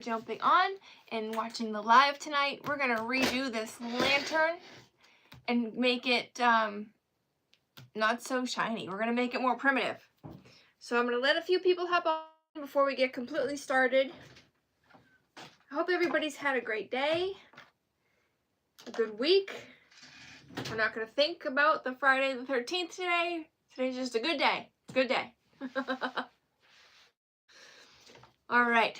jumping on and watching the live tonight. We're gonna redo this lantern and make it not so shiny. We're gonna make it more primitive. So I'm gonna let a few people hop on before we get completely started. I hope everybody's had a great day, a good week. We're not gonna think about the Friday the 13th today. Today's just a good day. It's a good day. All right.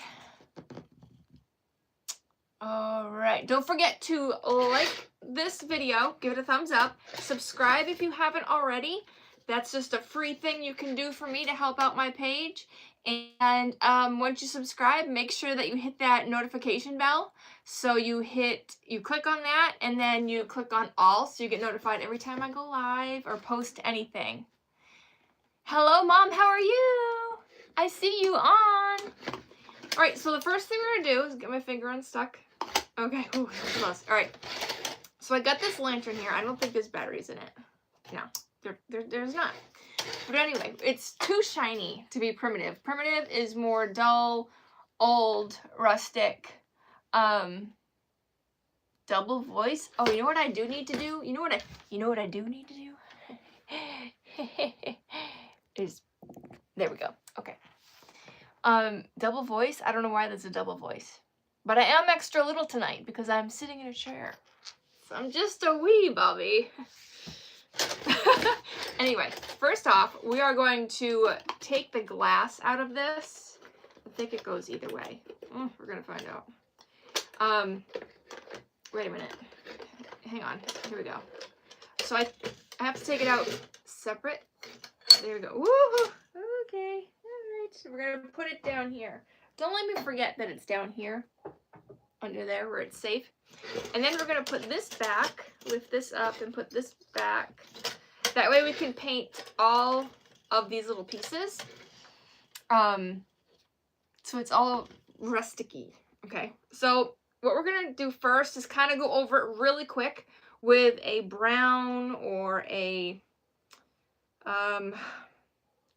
Don't forget to like this video, give it a thumbs up, subscribe if you haven't already. That's just a free thing you can do for me to help out my page. And once you subscribe, make sure that you hit that notification bell. So you click on that, and then you click on all, so you get notified every time I go live or post anything. Hello, Mom, how are you? I see you on. All right, so the first thing we're gonna do is get my finger unstuck. Okay, ooh, close. All right, so I got this lantern here. I don't think there's batteries in it. No, there's not. But anyway, it's too shiny to be primitive. Primitive is more dull, old, rustic, double voice. Oh, you know what I do need to do? You know what I do need to do? Is, there we go. Okay. Double voice. I don't know why there's a double voice. But I am extra little tonight because I'm sitting in a chair. So I'm just a wee Bobby. Anyway, first off, we are going to take the glass out of this. I think it goes either way. We're going to find out. Wait a minute. Hang on. Here we go. So I have to take it out separate. There we go. Woo! Okay. All right. So we're going to put it down here. Don't let me forget that it's down here, under there where it's safe. And then we're going to put this back, lift this up and put this back. That way we can paint all of these little pieces. So it's all rusticy. Okay, so what we're going to do first is kind of go over it really quick with a brown or a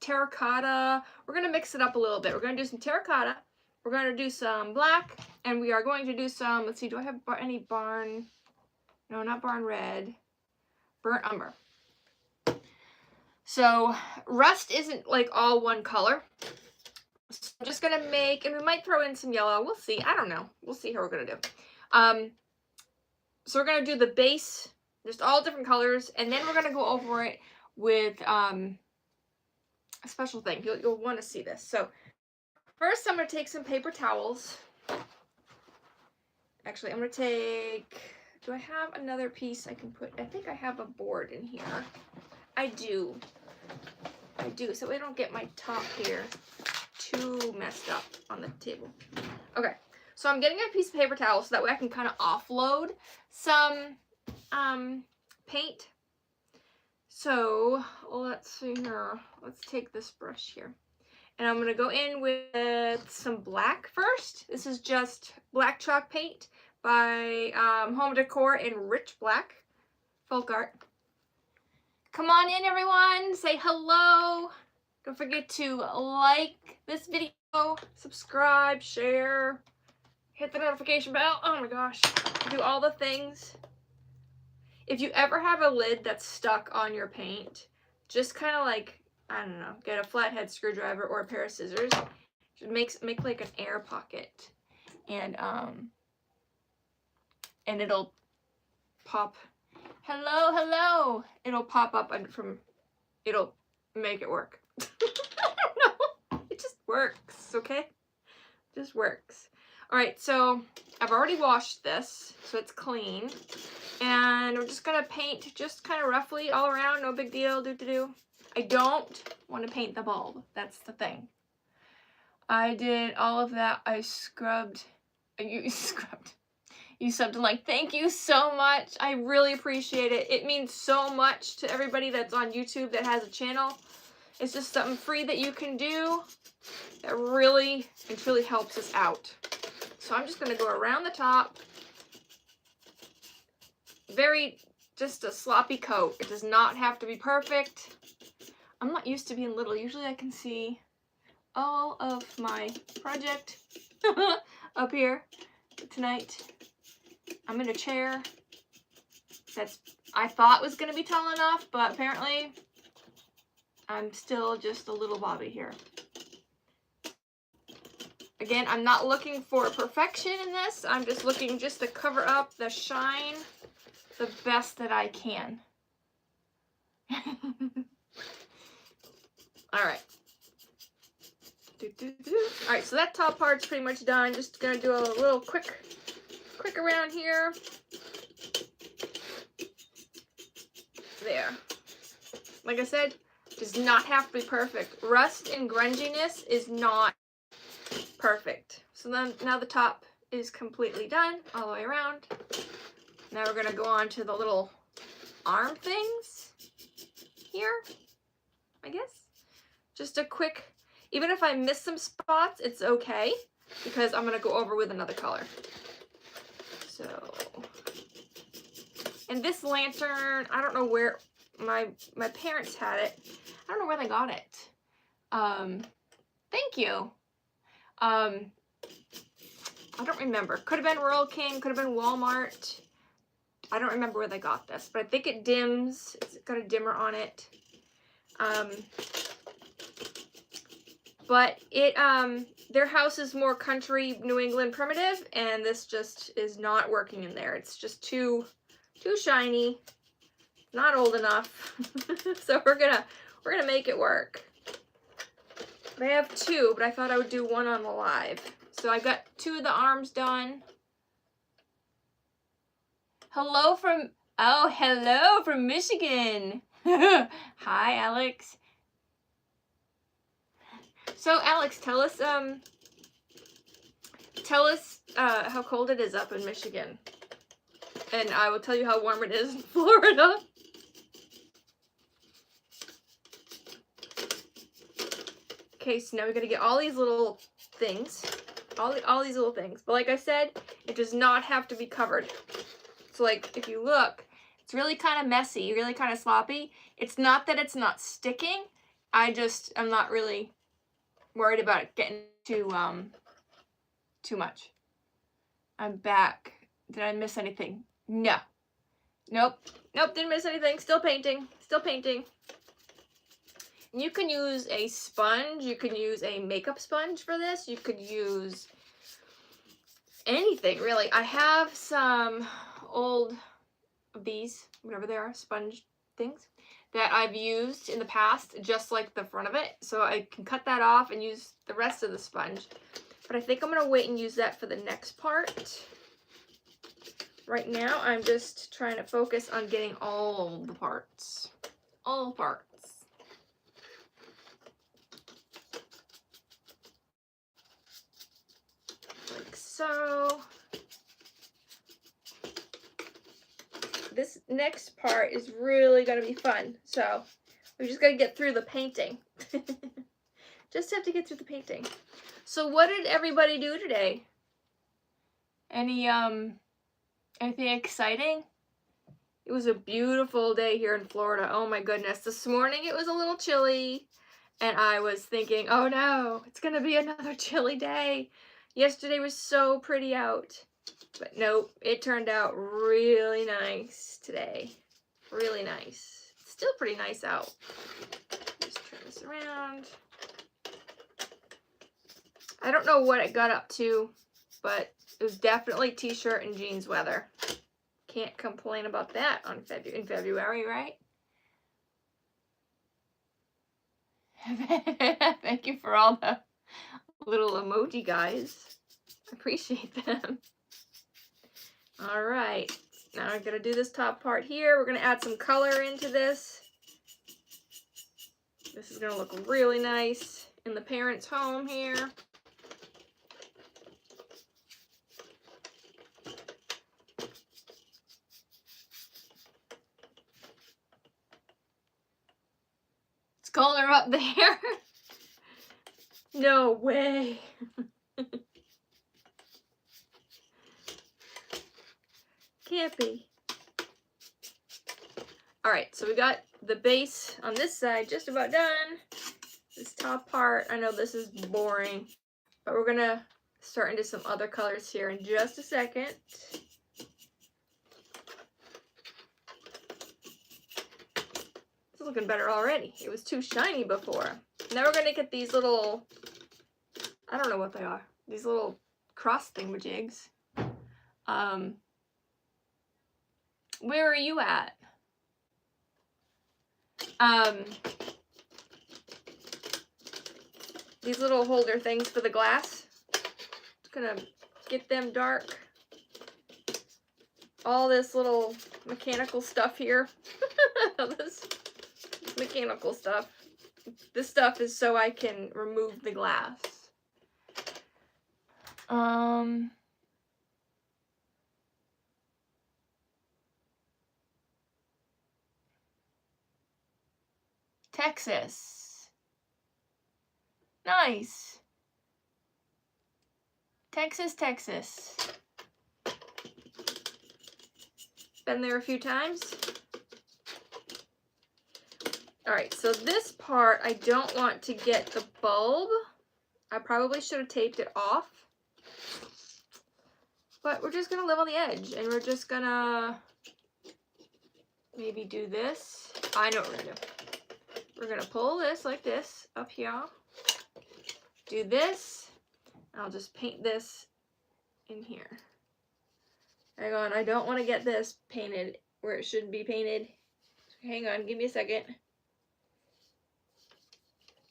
terracotta. We're going to mix it up a little bit. We're going to do some terracotta. We're going to do some black, and we are going to do some, let's see, do I have any barn? No, not barn red. Burnt umber. So rust isn't like all one color. So I'm just going to make, and we might throw in some yellow. We'll see. I don't know. We'll see how we're going to do. So we're going to do the base, just all different colors, and then we're going to go over it with a special thing. You'll want to see this. So first, I'm going to take some paper towels. Actually, I'm going to take, do I have another piece I can put? I think I have a board in here. I do. So we don't get my top here too messed up on the table. Okay, so I'm getting a piece of paper towel so that way I can kind of offload some paint. So let's see here. Let's take this brush here. And I'm going to go in with some black first. This is just black chalk paint by Home Decor in Rich Black. Folk art. Come on in, everyone. Say hello. Don't forget to like this video, subscribe, share, hit the notification bell. Oh my gosh. Do all the things. If you ever have a lid that's stuck on your paint, just kind of like, I don't know, get a flathead screwdriver or a pair of scissors. Make like an air pocket, and it'll pop. Hello. It'll pop up and it'll make it work. I don't know. It just works, okay? It just works. All right, so I've already washed this, so it's clean, and we're just gonna paint just kind of roughly all around. No big deal. I don't want to paint the bulb. That's the thing. I did all of that. I scrubbed. You scrubbed. You subbed and like, thank you so much. I really appreciate it. It means so much to everybody that's on YouTube that has a channel. It's just something free that you can do that really and truly helps us out. So I'm just going to go around the top. Just a sloppy coat. It does not have to be perfect. I'm not used to being little. Usually I can see all of my project. up here tonight. I'm in a chair that's I thought was gonna be tall enough, but apparently I'm still just a little bobby here. Again, I'm not looking for perfection in this. I'm just looking just to cover up the shine the best that I can. Alright. Alright, so that top part's pretty much done. Just gonna do a little quick around here. There. Like I said, does not have to be perfect. Rust and grunginess is not perfect. So then now the top is completely done all the way around. Now we're gonna go on to the little arm things here, I guess. Just a quick, even if I miss some spots, it's okay because I'm gonna go over with another color. So, and this lantern, I don't know where my parents had it. I don't know where they got it. Thank you. I don't remember. Could have been Royal King, could have been Walmart. I don't remember where they got this, but I think it dims. It's got a dimmer on it. But it, their house is more country New England primitive, and this just is not working in there. It's just too shiny, not old enough. So we're gonna make it work. I have two, but I thought I would do one on the live. So I got two of the arms done. Hello from Michigan. Hi, Alex. So Alex, tell us how cold it is up in Michigan, and I will tell you how warm it is in Florida. Okay, so now we gotta get all these little things, all these little things. But like I said, it does not have to be covered. So like if you look, it's really kind of messy, really kind of sloppy. It's not that it's not sticking. I'm not really worried about it getting too much. I'm back. Did I miss anything? No. Nope, didn't miss anything. Still painting. You can use a sponge. You can use a makeup sponge for this. You could use anything, really. I have some old of these, whatever they are, sponge things, that I've used in the past, just like the front of it. So I can cut that off and use the rest of the sponge. But I think I'm going to wait and use that for the next part. Right now, I'm just trying to focus on getting all the parts. All parts. Like so. This next part is really going to be fun. So we just got to get through the painting. Just have to get through the painting. So what did everybody do today? Anything exciting? It was a beautiful day here in Florida. Oh my goodness. This morning it was a little chilly, and I was thinking, oh no, it's going to be another chilly day. Yesterday was so pretty out. But nope, it turned out really nice today. Really nice. It's still pretty nice out. Just turn this around. I don't know what it got up to, but it was definitely t-shirt and jeans weather. Can't complain about that in February, right? Thank you for all the little emoji guys. I appreciate them. All right, now I'm gonna do this top part here. We're gonna add some color into this. This is gonna look really nice in the parents' home here. It's colder up there. No way. Can't be. Alright, so we got the base on this side just about done. This top part, I know this is boring, but we're gonna Start into some other colors here in just a second. It's looking better already. It was too shiny before. Now we're gonna get these little, I don't know what they are. These little cross thingamajigs. Where are you at? These little holder things for the glass. Just gonna get them dark. All this little mechanical stuff here. This mechanical stuff. This stuff is so I can remove the glass. Texas. Nice. Texas, Texas. Been there a few times. Alright, so this part, I don't want to get the bulb. I probably should have taped it off. But we're just going to live on the edge. And we're just going to maybe do this. I know what we're going to do. We're going to pull this like this up here. Do this. I'll just paint this in here. Hang on, I don't want to get this painted where it should be painted. Hang on, give me a second.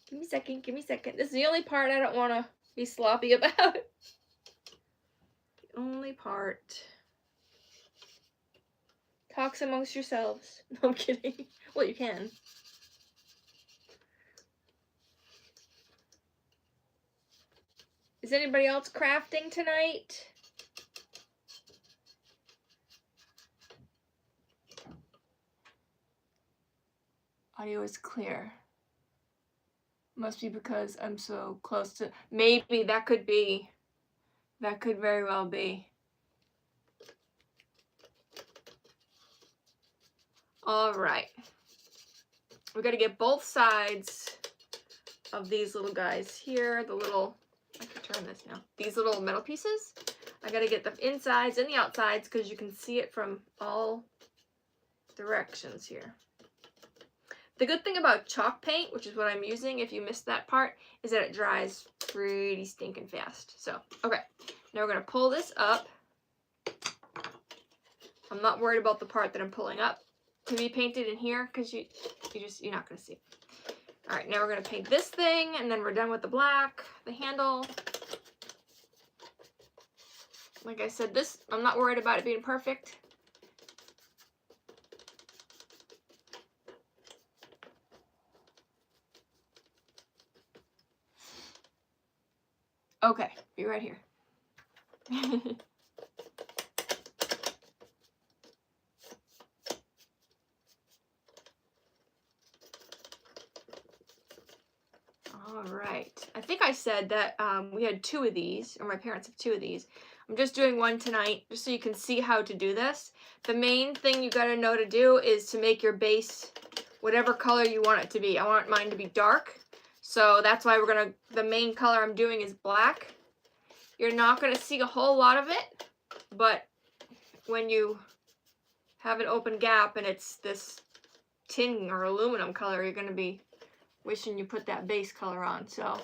Give me a second, give me a second. This is the only part I don't want to be sloppy about. The only part. Talks amongst yourselves. No, I'm kidding. Well, you can. Is anybody else crafting tonight? Audio is clear. Must be because I'm so close to... Maybe that could be. That could very well be. All right. We got to get both sides of these little guys here. The little... I can turn this now. These little metal pieces. I got to get the insides and the outsides because you can see it from all directions here. The good thing about chalk paint, which is what I'm using if you missed that part, is that it dries pretty stinking fast. So, okay. Now we're going to pull this up. I'm not worried about the part that I'm pulling up to be painted in here because you're not going to see it. Alright, now we're going to paint this thing, and then we're done with the black, the handle. Like I said, this, I'm not worried about it being perfect. Okay, be right here. Alright, I think I said that we had 2 of these, or my parents have 2 of these. I'm just doing one tonight, just so you can see how to do this. The main thing you gotta know to do is to make your base whatever color you want it to be. I want mine to be dark, so that's why the main color I'm doing is black. You're not gonna see a whole lot of it, but when you have an open gap and it's this tin or aluminum color, you're gonna be wishing you put that base color on, so.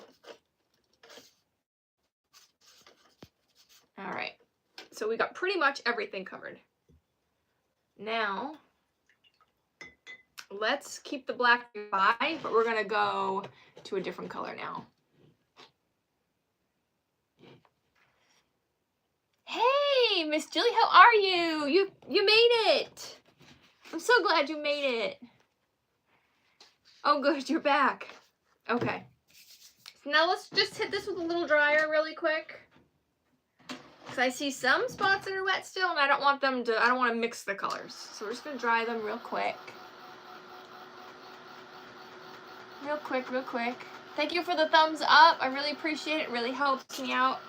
All right, so we got pretty much everything covered. Now, let's keep the black by, but we're gonna go to a different color now. Hey, Miss Julie, how are you? You made it. I'm so glad you made it. Oh, good, you're back. Okay. So now let's just hit this with a little dryer really quick. Because I see some spots that are wet still, and I don't want to mix the colors. So we're just going to dry them real quick. Real quick, real quick. Thank you for the thumbs up. I really appreciate it. It really helps me out.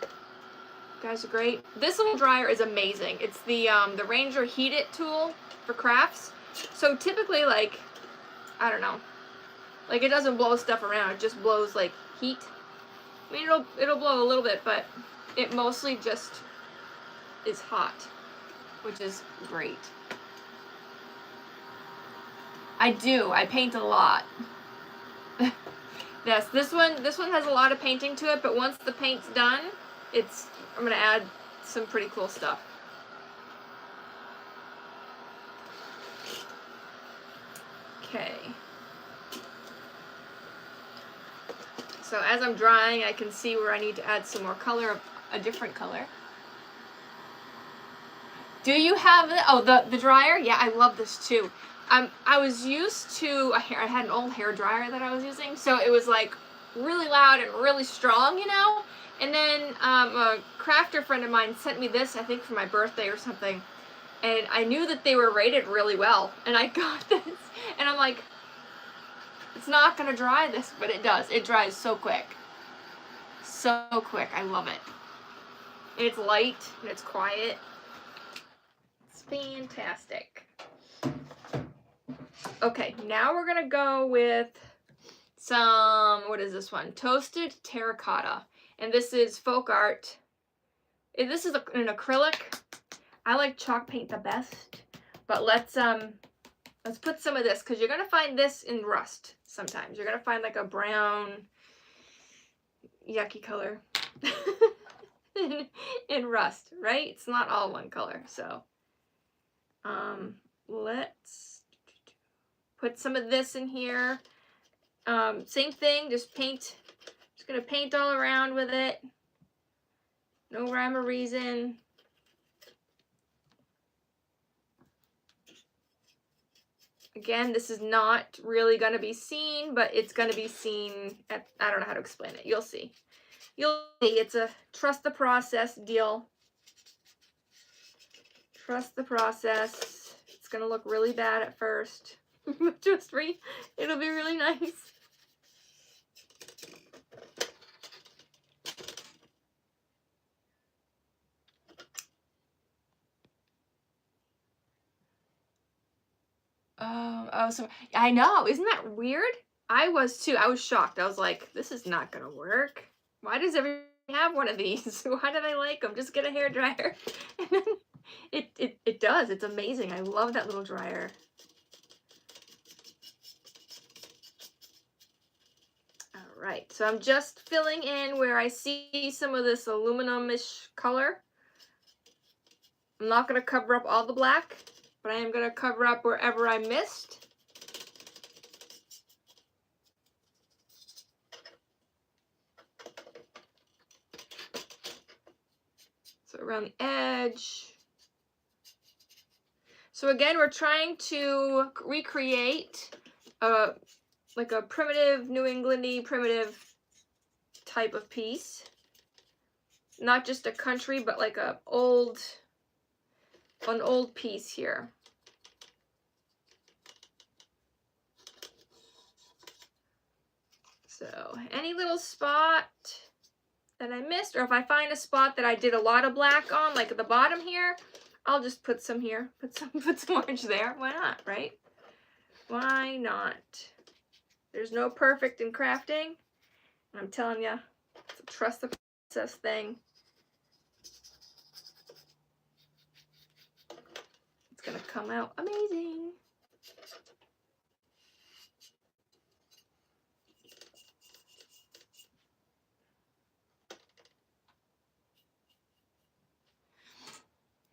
You guys are great. This little dryer is amazing. It's the Ranger Heat It tool for crafts. So typically, like, I don't know, like it doesn't blow stuff around. It just blows like heat. I mean, it'll blow a little bit, but it mostly just is hot, which is great. I do. I paint a lot. Yes, this one has a lot of painting to it, but once the paint's done, I'm gonna add some pretty cool stuff. Okay. So as I'm drying, I can see where I need to add some more color, a different color. Do you have the dryer? Yeah, I love this too. I was used to I had an old hair dryer that I was using, so it was like really loud and really strong, you know. And then a crafter friend of mine sent me this, I think for my birthday or something, and I knew that they were rated really well, and I got this, and I'm like, it's not gonna dry this, but it does. It dries so quick, so quick. I love it. And it's light and it's quiet. It's fantastic. Okay, now we're gonna go with some, what is this one? Toasted terracotta. And this is folk art. This is an acrylic. I like chalk paint the best, but let's put some of this, because you're gonna find this in rust sometimes. You're gonna find like a brown, yucky color in rust, right? It's not all one color. So let's put some of this in here. Same thing, just paint. Just gonna paint all around with it. No rhyme or reason. Again, this is not really gonna be seen, but it's gonna be seen at, I don't know how to explain it. You'll see. You'll see. It's a trust the process deal. Trust the process. It's gonna look really bad at first. It'll be really nice. So I know, isn't that weird? I was too. I was shocked. I was like, this is not gonna work. Why does everyone have one of these? Why do they like them? Just get a hairdryer. And then it does. It's amazing. I love that little dryer. All right, so I'm just filling in where I see some of this aluminum-ish color. I'm not gonna cover up all the black, but I am gonna cover up wherever I missed. So around the edge. So again, we're trying to recreate like a primitive, New England-y, primitive type of piece. Not just a country, but like an old piece here. So any little spot that I missed, or if I find a spot that I did a lot of black on, like at the bottom here, I'll just put some here, put some orange there. Why not, right? Why not? There's no perfect in crafting. I'm telling you, it's a trust the process thing. It's gonna come out amazing.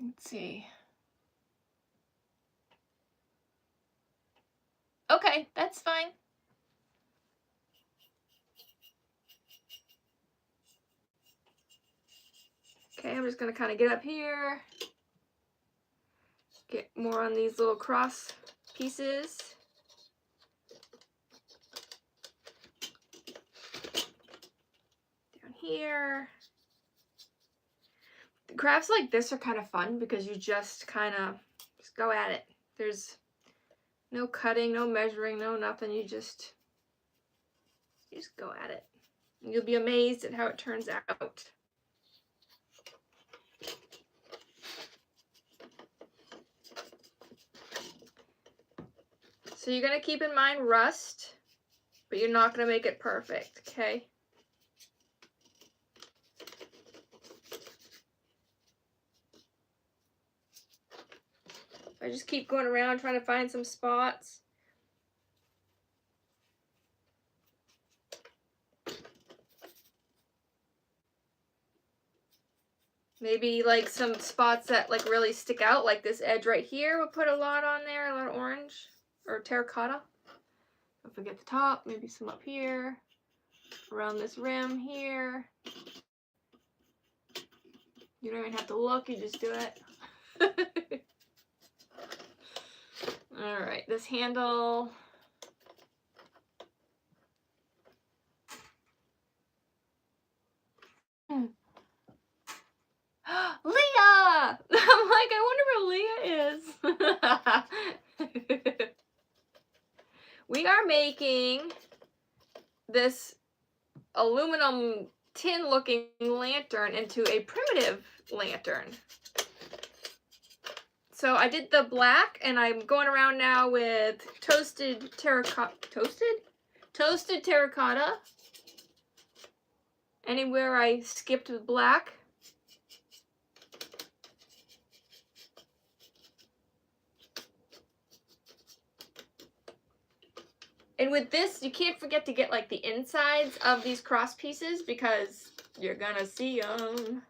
Let's see. Okay, that's fine. Okay, I'm just gonna kind of get up here, get more on these little cross pieces. Down here. Crafts like this are kind of fun because you just kind of just go at it. There's no cutting, no measuring, no nothing. You just go at it. And you'll be amazed at how it turns out. So you're going to keep in mind rust, but you're not going to make it perfect, okay? So I just keep going around trying to find some spots. Maybe like some spots that like really stick out, like this edge right here. We'll put a lot on there, a lot of orange or terracotta. Don't forget the top, maybe some up here, around this rim here. You don't even have to look, you just do it. All right, this handle. Leah! I'm like, I wonder where Leah is. We are making this aluminum tin looking lantern into a primitive lantern. So I did the black and I'm going around now with toasted terracotta. Toasted terracotta. Anywhere I skipped with black. And with this, you can't forget to get like the insides of these cross pieces because you're gonna see them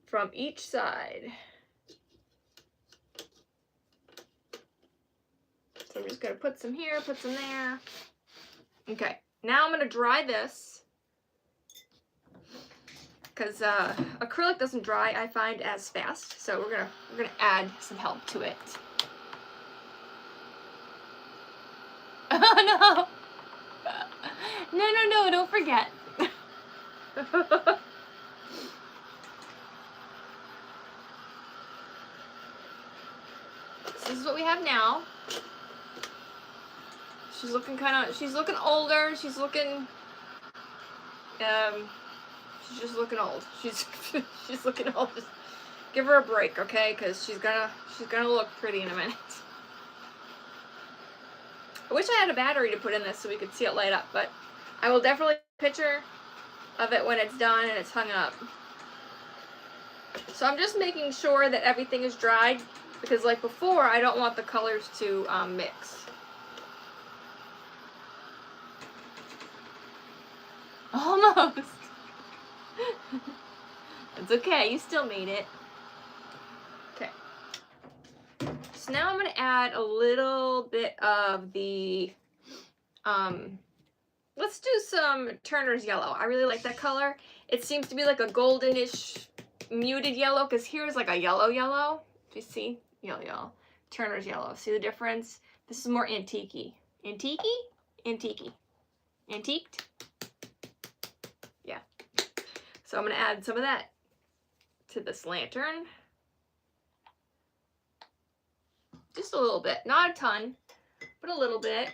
from each side. So I'm just gonna put some here, put some there. Okay, now I'm gonna dry this because acrylic doesn't dry, I find, as fast. So we're gonna add some help to it. Oh no! No, don't forget. This is what we have now. She's looking older. She's looking, she's just looking old. She's looking old. Just give her a break, okay? Because she's gonna look pretty in a minute. I wish I had a battery to put in this so we could see it light up, but I will definitely take a picture of it when it's done and it's hung up. So I'm just making sure that everything is dried because like before, I don't want the colors to mix. Almost. It's okay, you still made it. Okay. So now I'm going to add a little bit of the, let's do some Turner's yellow. I really like that color. It seems to be like a goldenish muted yellow because here's like a yellow. Do you see? Yellow. Turner's yellow. See the difference? This is more antique-y. Antique-y? Antique-y. Antiqued? Yeah. So I'm going to add some of that to this lantern. Just a little bit. Not a ton, but a little bit.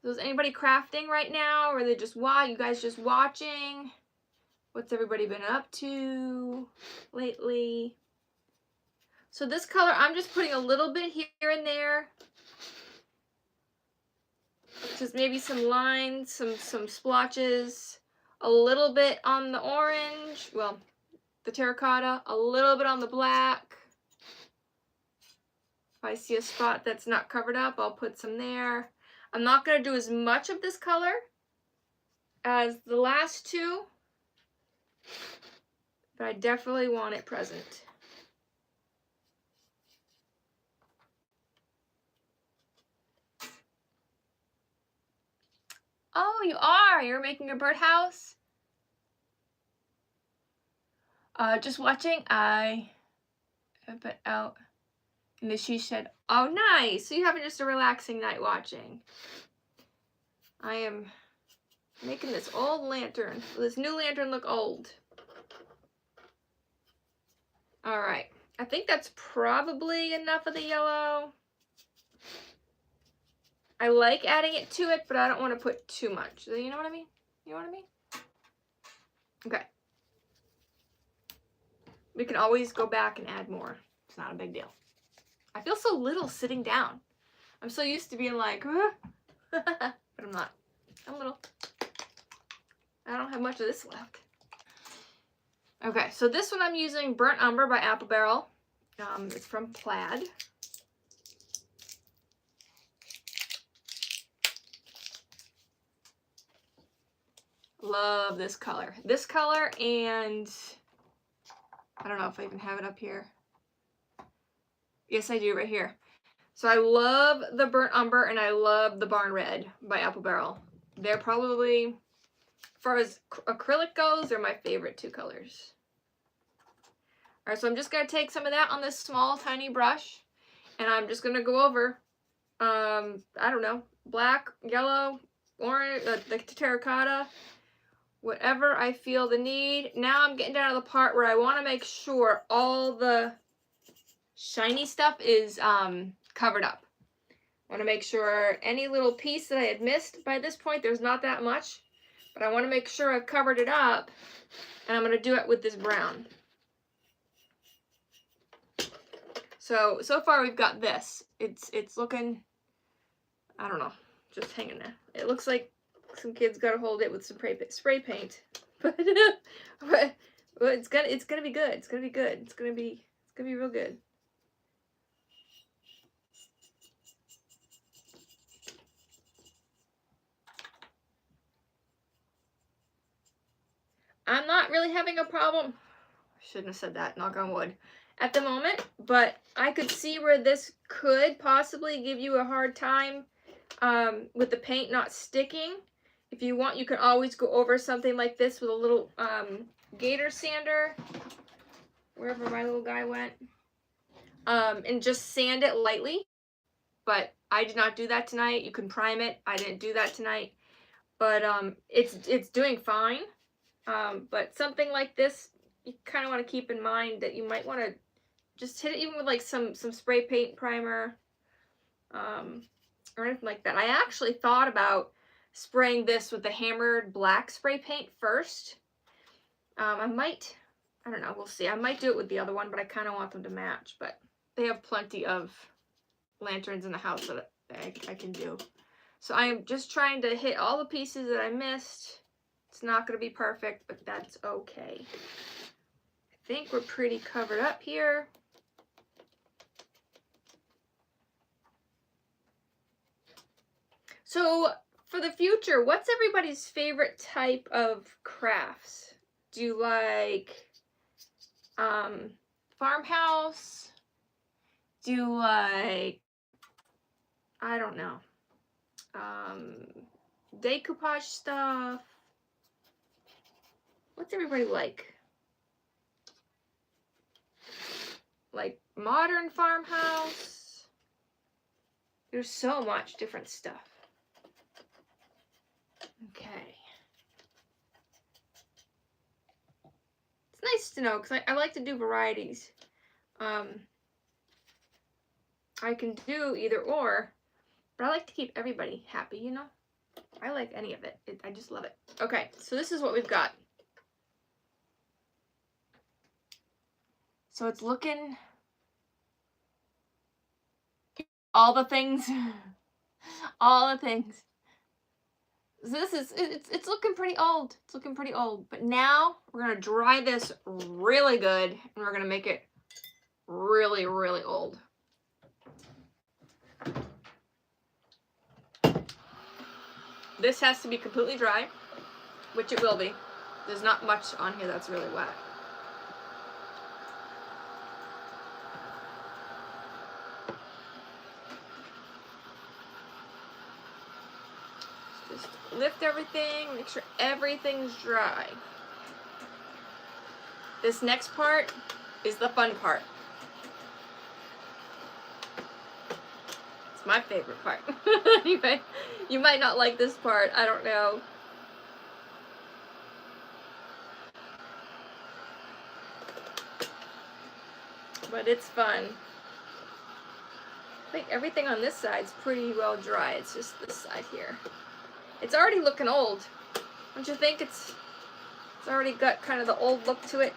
So is anybody crafting right now? Or are they just you guys just watching? What's everybody been up to lately? So this color, I'm just putting a little bit here and there. Just maybe some lines, some splotches, a little bit on the orange, well, the terracotta, a little bit on the black. If I see a spot that's not covered up, I'll put some there. I'm not going to do as much of this color as the last two, but I definitely want it present. Oh, you are? You're making a birdhouse? Just watching. I put out in the she shed. Oh, nice. So you're having just a relaxing night watching. I am making this old lantern. This new lantern look old. All right. I think that's probably enough of the yellow. I like adding it to it, but I don't want to put too much. You know what I mean? You know what I mean? Okay. We can always go back and add more. It's not a big deal. I feel so little sitting down. I'm so used to being like, but I'm not. I'm little. I don't have much of this left. Okay, so this one I'm using Burnt Umber by Apple Barrel. It's from Plaid. Love this color. This color, and I don't know if I even have it up here. Yes, I do, right here. So I love the Burnt Umber and I love the Barn Red by Apple Barrel. They're probably, as far as acrylic goes, they're my favorite two colors. Alright, so I'm just going to take some of that on this small, tiny brush, and I'm just going to go over, I don't know, black, yellow, orange, the terracotta, whatever I feel the need. Now I'm getting down to the part where I want to make sure all the shiny stuff is covered up. I want to make sure any little piece that I had missed, by this point there's not that much, but I want to make sure I've covered it up, and I'm going to do it with this brown. So far we've got this. It's looking, I don't know, just hanging there. It looks like some kids got to hold it with some spray paint, but it's gonna be good. It's gonna be good. It's gonna be real good. I'm not really having a problem. I shouldn't have said that, knock on wood, at the moment, but I could see where this could possibly give you a hard time with the paint not sticking. If you want, you can always go over something like this with a little gator sander, wherever my little guy went, and just sand it lightly. But I did not do that tonight. You can prime it. I didn't do that tonight, but it's doing fine. But something like this, you kind of want to keep in mind that you might want to just hit it even with like some spray paint primer, or anything like that. I actually thought about spraying this with the hammered black spray paint first. I don't know, we'll see. I might do it with the other one, but I kind of want them to match. But they have plenty of lanterns in the house that I can do. So I am just trying to hit all the pieces that I missed. It's not going to be perfect, but that's okay. I think we're pretty covered up here. So for the future, what's everybody's favorite type of crafts? Do you like farmhouse? Do you like, I don't know, decoupage stuff? What's everybody like? Like modern farmhouse? There's so much different stuff. Okay. It's nice to know, because I like to do varieties. I can do either or, but I like to keep everybody happy, you know? I like any of it. I just love it. Okay, so this is what we've got. So it's looking... all the things. All the things. So this is, it's looking pretty old. It's looking pretty old. But now we're going to dry this really good, and we're going to make it really, really old. This has to be completely dry, which it will be. There's not much on here that's really wet. Just lift everything, make sure everything's dry. This next part is the fun part. It's my favorite part. Anyway, you might not like this part, I don't know. But it's fun. I think everything on this side's pretty well dry. It's just this side here. It's already looking old. Don't you think it's already got kind of the old look to it?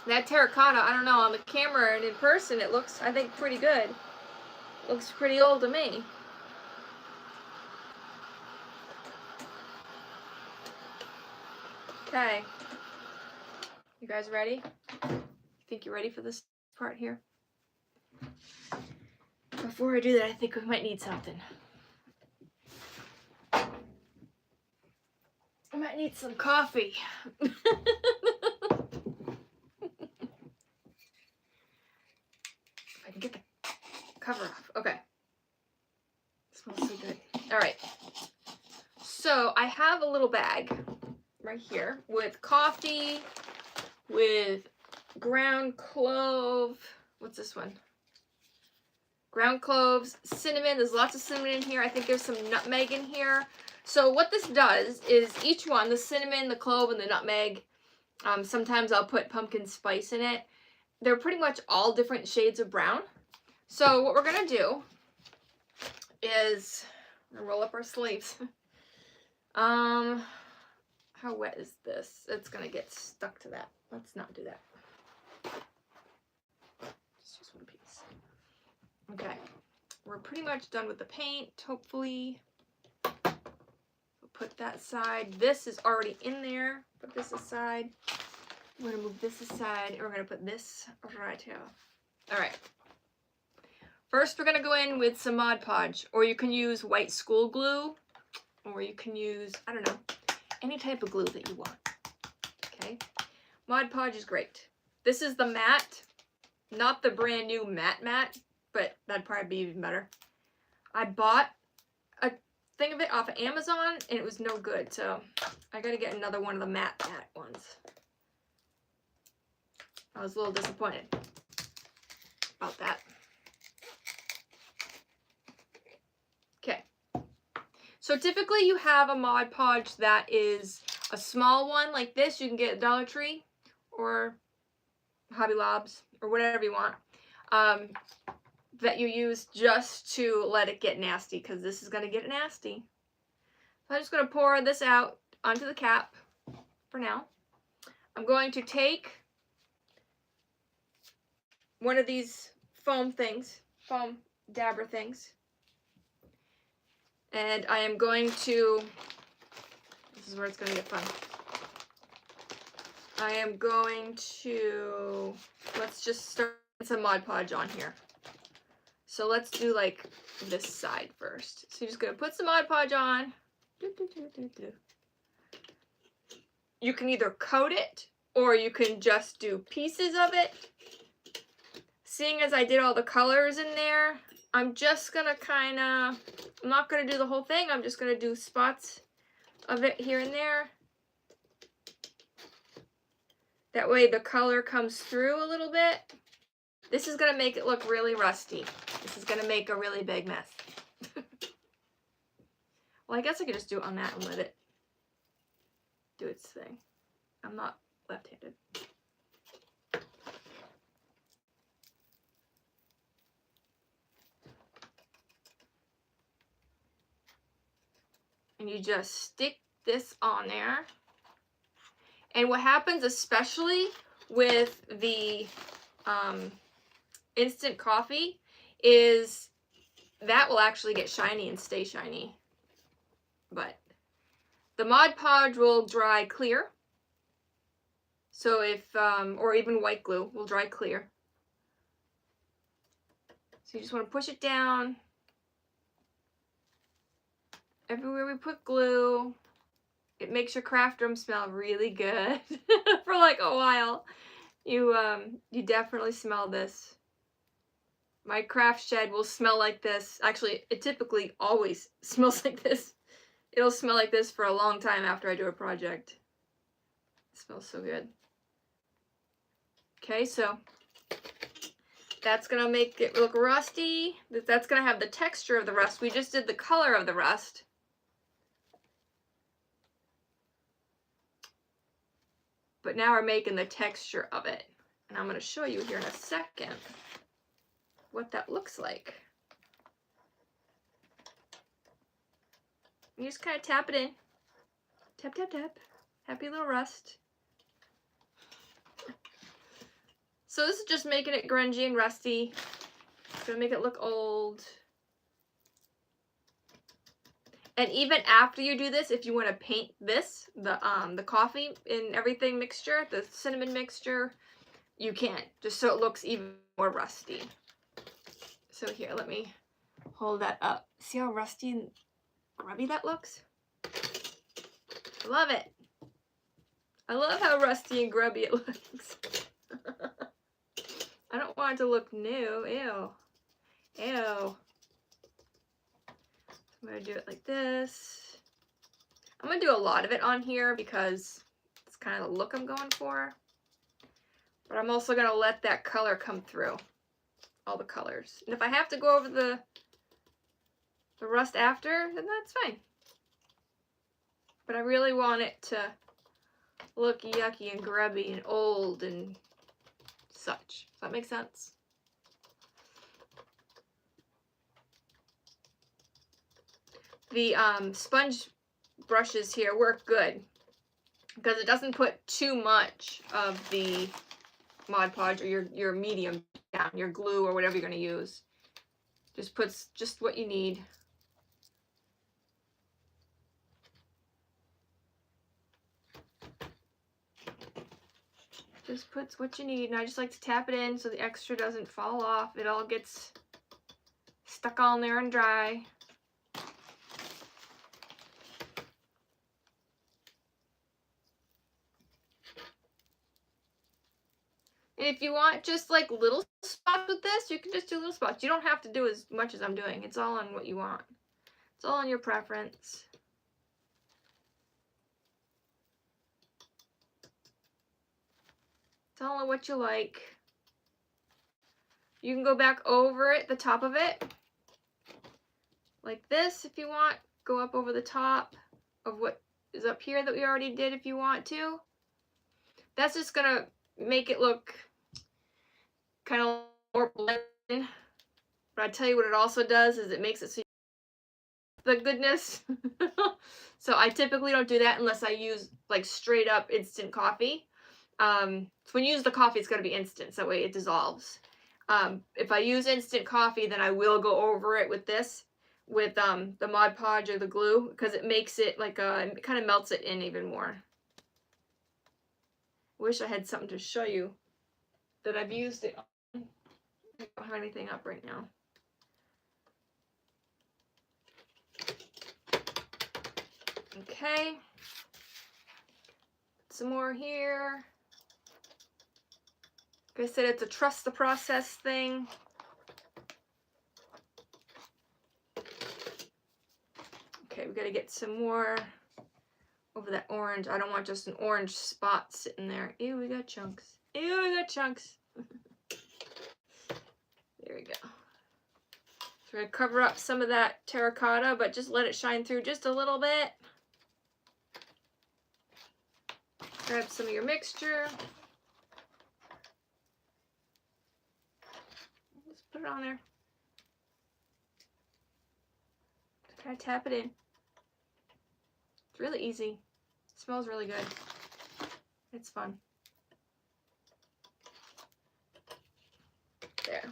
That terracotta, I don't know, on the camera and in person it looks, I think, pretty good. Looks pretty old to me. Okay. You guys ready? You think you're ready for this part here? Before I do that, I think we might need something. I might need some coffee. If I can get the cover off. Okay. It smells so good. All right. So I have a little bag right here with coffee, with ground clove. What's this one? Ground cloves, cinnamon. There's lots of cinnamon in here. I think there's some nutmeg in here. So what this does is each one, the cinnamon, the clove, and the nutmeg, sometimes I'll put pumpkin spice in it. They're pretty much all different shades of brown. So what we're going to do is roll up our sleeves. How wet is this? It's going to get stuck to that. Let's not do that. Just one piece. Okay, we're pretty much done with the paint, hopefully. We'll put that aside. This is already in there. Put this aside. We're gonna move this aside, and we're gonna put this right here. All right. First, we're gonna go in with some Mod Podge, or you can use white school glue, or you can use, I don't know, any type of glue that you want. Okay, Mod Podge is great. This is the matte, not the brand new matte, but that'd probably be even better. I bought a thing of it off of Amazon, and it was no good, so I gotta get another one of the matte ones. I was a little disappointed about that. Okay. So typically you have a Mod Podge that is a small one like this. You can get at Dollar Tree or Hobby Lobs or whatever you want. That you use just to let it get nasty, because this is going to get nasty. So I'm just going to pour this out onto the cap for now. I'm going to take one of these foam dabber things, and I am going to, this is where it's going to get fun. I am going to, let's just start some Mod Podge on here. So let's do like this side first. So you're just gonna put some Mod Podge on. You can either coat it, or you can just do pieces of it. Seeing as I did all the colors in there, I'm just gonna I'm not gonna do the whole thing. I'm just gonna do spots of it here and there. That way the color comes through a little bit. This is gonna make it look really rusty. This is gonna make a really big mess. Well, I guess I could just do it on that and let it do its thing. I'm not left-handed. And you just stick this on there. And what happens, especially with the instant coffee, is that will actually get shiny and stay shiny. But the Mod Podge will dry clear. So if, or even white glue will dry clear. So you just want to push it down. Everywhere we put glue. It makes your craft room smell really good for like a while. You definitely smell this. My craft shed will smell like this. Actually, it typically always smells like this. It'll smell like this for a long time after I do a project. It smells so good. Okay, so that's gonna make it look rusty. That's gonna have the texture of the rust. We just did the color of the rust. But now we're making the texture of it. And I'm gonna show you here in a second what that looks like. You just kind of tap it in. Tap, tap, tap. Happy little rust. So this is just making it grungy and rusty. It's gonna make it look old. And even after you do this, if you want to paint this, the coffee and everything mixture, the cinnamon mixture, you can, just so it looks even more rusty. So here, let me hold that up. See how rusty and grubby that looks? I love it. I love how rusty and grubby it looks. I don't want it to look new. Ew. Ew. I'm going to do it like this. I'm going to do a lot of it on here because it's kind of the look I'm going for. But I'm also going to let that color come through. All the colors. And if I have to go over the rust after, then that's fine. But I really want it to look yucky and grubby and old and such. Does that make sense? The sponge brushes here work good because it doesn't put too much of the Mod Podge or your medium down, your glue or whatever you're going to use. Just puts just what you need. Just puts what you need, and I just like to tap it in so the extra doesn't fall off. It all gets stuck on there and dry. And if you want just like little spots with this, you can just do little spots. You don't have to do as much as I'm doing. It's all on what you want. It's all on your preference. It's all on what you like. You can go back over it, the top of it, like this if you want. Go up over the top of what is up here that we already did if you want to. That's just gonna make it look kind of more blended. But I tell you what it also does is it makes it so the goodness. So I typically don't do that unless I use like straight up instant coffee. So when you use the coffee, it's going to be instant, so that way it dissolves. If I use instant coffee, then I will go over it with this, with the Mod Podge or the glue, because it makes it like it kind of melts it in even more. Wish I had something to show you that I've used it on. I don't have anything up right now. Okay. Some more here. Like I said, it's a trust the process thing. Okay, we gotta get some more over that orange. I don't want just an orange spot sitting there. Ew, we got chunks. Ew, we got chunks. There we go. So we're gonna cover up some of that terracotta, but just let it shine through just a little bit. Grab some of your mixture. Just put it on there. Just kind of tap it in. It's really easy. It smells really good. It's fun. There.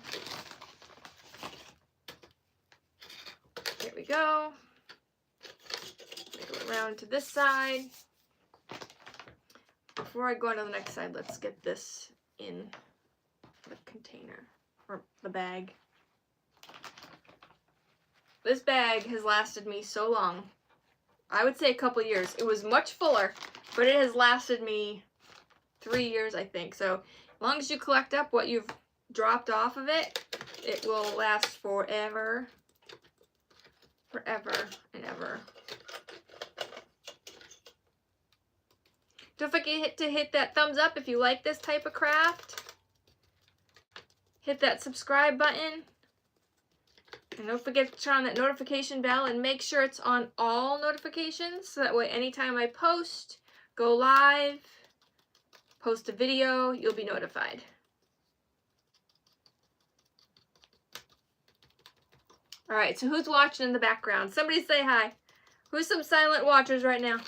There we go. Go around to this side. Before I go on to the next side, let's get this in the container, or the bag. This bag has lasted me so long. I would say a couple years. It was much fuller, but it has lasted me 3 years, I think. So as long as you collect up what you've dropped off of it, it will last forever. Forever and ever. Don't forget to hit that thumbs up if you like this type of craft. Hit that subscribe button. And don't forget to turn on that notification bell and make sure it's on all notifications so that way anytime I post, go live, post a video, you'll be notified. Alright, so who's watching in the background? Somebody say hi. Who's some silent watchers right now?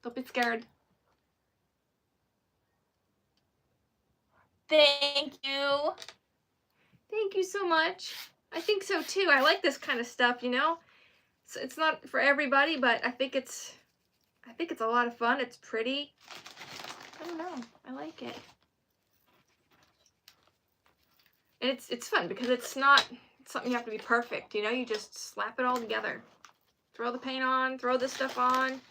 Don't be scared. Thank you. Thank you so much. I think so too. I like this kind of stuff, you know? So it's not for everybody, but I think it's a lot of fun. It's pretty. I don't know. I like it. And it's fun because it's not something you have to be perfect, you know? You just slap it all together. Throw the paint on, throw this stuff on.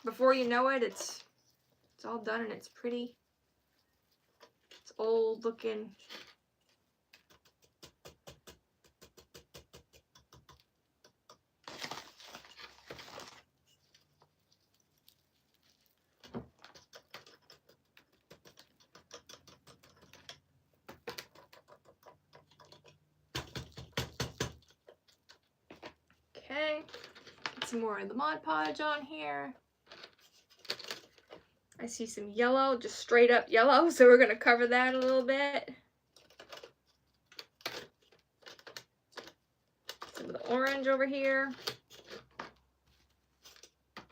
Before you know it, it's all done and it's pretty. It's old looking. Okay, get some more of the Mod Podge on here. I see some yellow, just straight up yellow, so we're gonna cover that a little bit. Some of the orange over here. I'm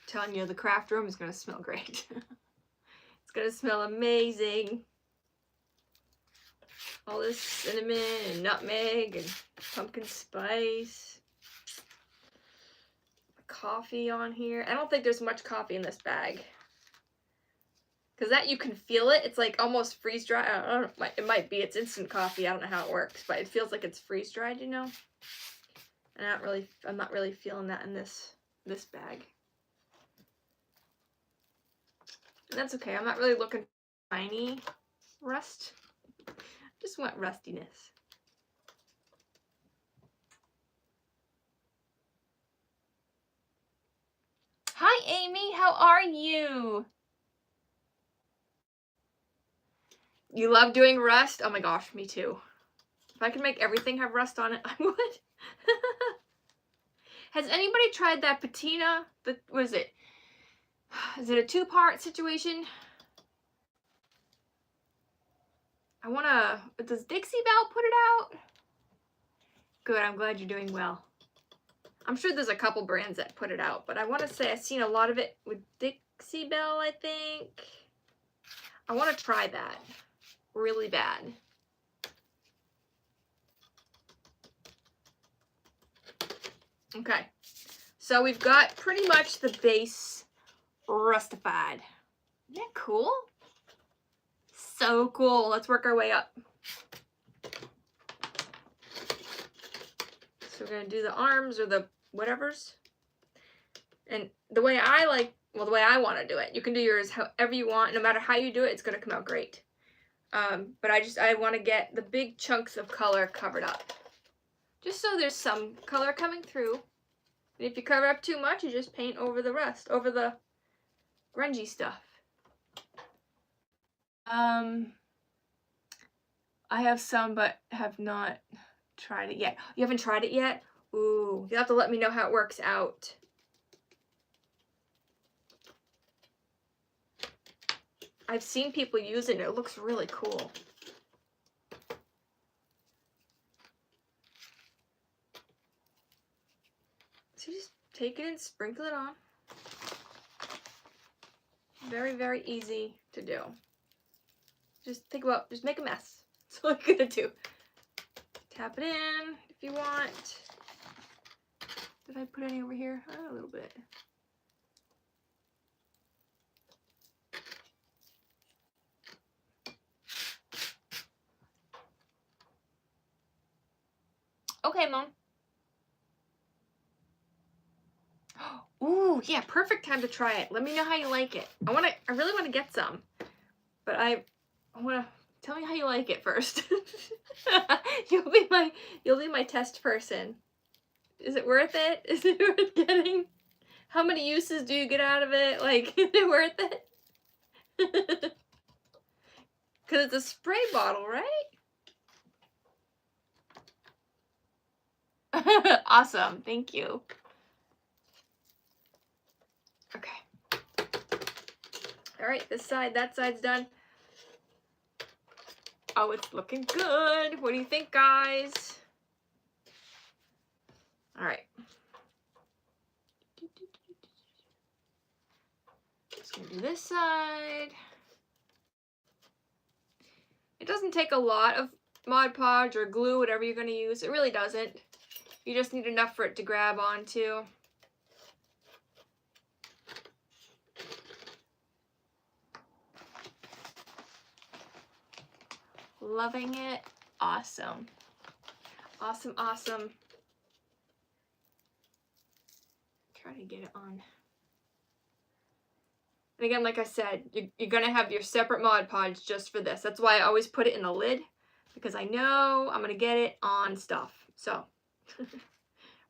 telling you, the craft room is gonna smell great. It's gonna smell amazing. All this cinnamon and nutmeg and pumpkin spice. Coffee on here. I don't think there's much coffee in this bag. Because that you can feel it. It's like almost freeze dried. I don't know. It might be. It's instant coffee. I don't know how it works. But it feels like it's freeze dried, you know? And I'm not really feeling that in this bag. And that's okay. I'm not really looking for tiny rust. Just want rustiness. Hi, Amy. How are you? You love doing rust? Oh my gosh, me too. If I could make everything have rust on it, I would. Has anybody tried that patina? What is it? Is it a two-part situation? Does Dixie Belle put it out? Good, I'm glad you're doing well. I'm sure there's a couple brands that put it out, but I want to say I've seen a lot of it with Dixie Belle, I think. I want to try that really bad. Okay, so we've got pretty much the base rustified. Isn't that cool? So cool. Let's work our way up. So we're going to do the arms or the whatevers. And the way I want to do it. You can do yours however you want. No matter how you do it, it's going to come out great. But I want to get the big chunks of color covered up. Just so there's some color coming through. And if you cover up too much, you just paint over the rest, over the grungy stuff. I have some, but have not tried it yet. You haven't tried it yet? Ooh, you'll have to let me know how it works out. I've seen people use it and it looks really cool. So just take it and sprinkle it on. Very, very easy to do. Just make a mess. That's all I'm gonna do. Tap it in if you want. Did I put any over here? Oh, a little bit. Okay, Mom. Ooh, yeah, perfect time to try it. Let me know how you like it. I really want to get some. But I want to tell me how you like it first. You'll be my test person. Is it worth it? Is it worth getting? How many uses do you get out of it? Like, is it worth it? Because it's a spray bottle, right? Awesome. Thank you. Okay. All right, this side, that side's done. Oh, it's looking good. What do you think, guys? All right. Just gonna do this side. It doesn't take a lot of Mod Podge or glue, whatever you're gonna use. It really doesn't. You just need enough for it to grab onto. Loving it. Awesome. Awesome, awesome. Try to get it on. And again, like I said, you're going to have your separate Mod Podge just for this. That's why I always put it in the lid, because I know I'm going to get it on stuff. So,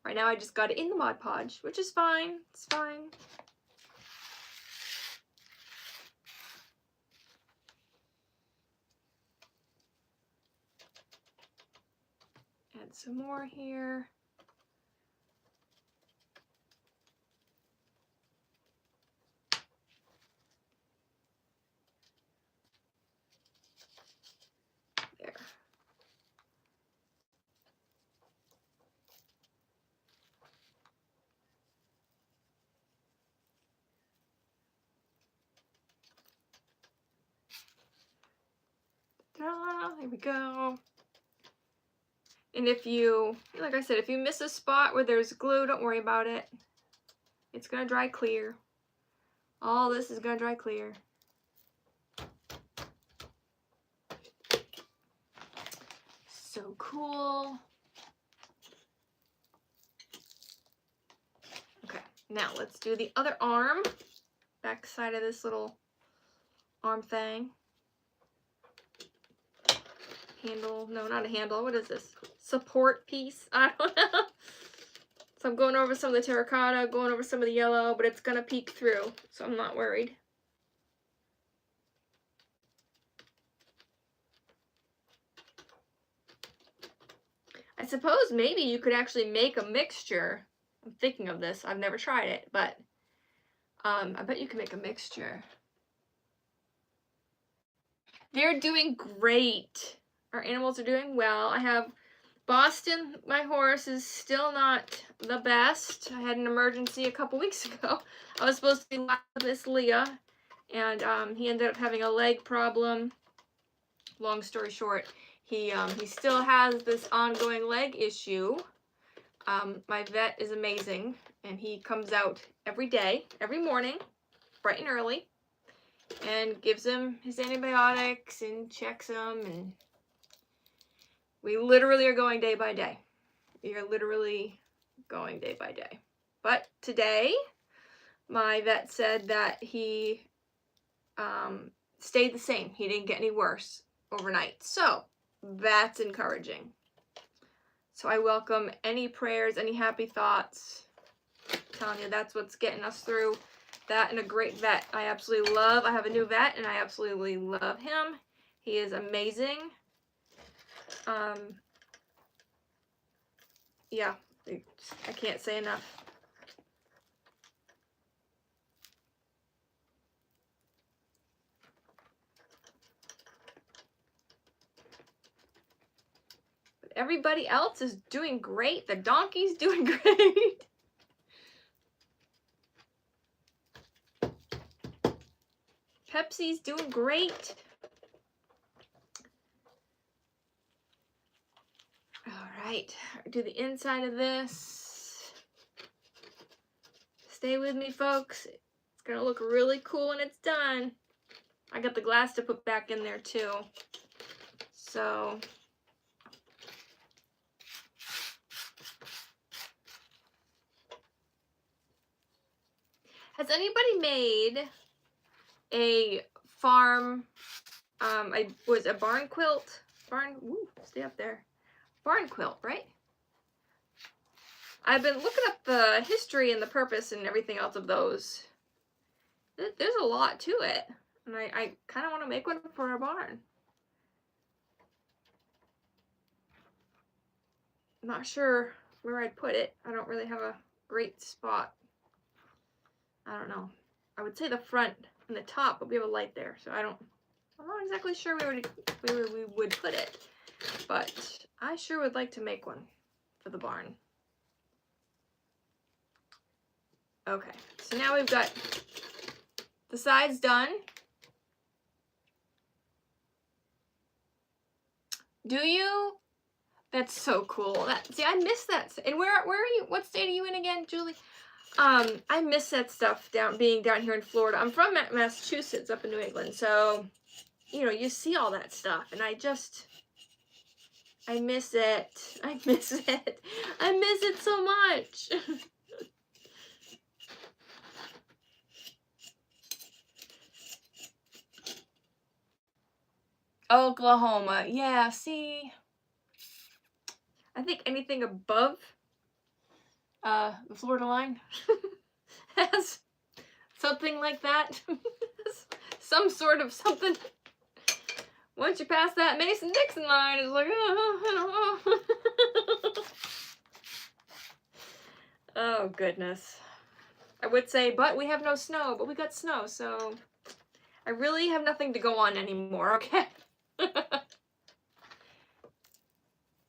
right now I just got it in the Mod Podge, which is fine. It's fine. Add some more here. There. There we go. And if you, like I said, if you miss a spot where there's glue, don't worry about it. It's gonna dry clear. All this is gonna dry clear. So cool. Okay, now let's do the other arm. Back side of this little arm thing. Handle, no, not a handle. What is this? Support piece? I don't know. So I'm going over some of the terracotta, going over some of the yellow, but it's gonna peek through, so I'm not worried. I suppose maybe you could actually make a mixture. I'm thinking of this. I've never tried it, but I bet you can make a mixture. They're doing great. Our animals are doing well. I have Boston, my horse, is still not the best. I had an emergency a couple weeks ago. I was supposed to be live with Miss Leah, and he ended up having a leg problem. Long story short, he still has this ongoing leg issue. My vet is amazing, and he comes out every day, every morning, bright and early, and gives him his antibiotics and checks him, and we literally are going day by day. We are literally going day by day. But today, my vet said that he stayed the same. He didn't get any worse overnight. So that's encouraging. So I welcome any prayers, any happy thoughts. I'm telling you, that's what's getting us through. That and a great vet. I absolutely love. I have a new vet, and I absolutely love him. He is amazing. Yeah, I can't say enough. But everybody else is doing great. The donkey's doing great. Pepsi's doing great. All right, do the inside of this. Stay with me, folks. It's gonna look really cool when it's done. I got the glass to put back in there too. So has anybody made a farm, was a barn quilt? Ooh, stay up there. Barn quilt, right? I've been looking up the history and the purpose and everything else of those. There's a lot to it. And I kind of want to make one for our barn. I'm not sure where I'd put it. I don't really have a great spot. I don't know. I would say the front and the top, but we have a light there, so I'm not exactly sure where we would put it. But I sure would like to make one for the barn. Okay, so now we've got the sides done. Do you That's so cool. See, I miss that. And where are you? What state are you in again, Julie? I miss that stuff being down here in Florida. I'm from Massachusetts, up in New England, so you know, you see all that stuff, and I miss it. I miss it. I miss it so much. Oklahoma. Yeah, see, I think anything above the Florida line has something like that. Some sort of something. Once you pass that Mason-Dixon line, it's like, oh, I don't know. Oh, goodness. I would say, but we have no snow, but we got snow, so I really have nothing to go on anymore, okay?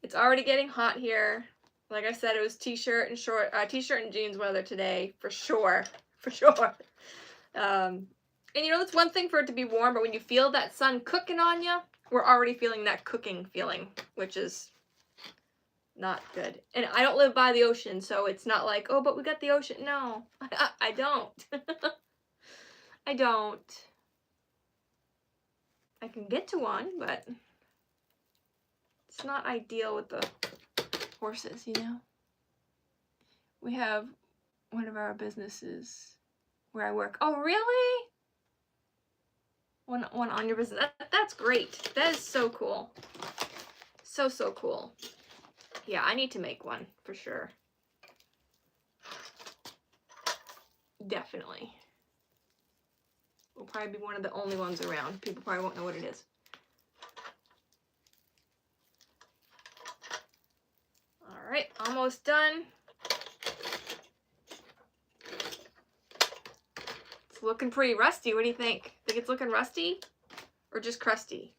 It's already getting hot here. Like I said, it was t-shirt and jeans weather today, for sure, for sure. And you know, it's one thing for it to be warm, but when you feel that sun cooking on you, we're already feeling that cooking feeling, which is not good. And I don't live by the ocean, so it's not like, oh, but we got the ocean. No, I don't. I don't. I can get to one, but it's not ideal with the horses, you know? We have one of our businesses where I work. Oh, really? One on your business. That's great. That is so cool. So cool. Yeah, I need to make one for sure. Definitely. We'll probably be one of the only ones around. People probably won't know what it is. All right, almost done. It's looking pretty rusty. What do you think? Think it's looking rusty or just crusty?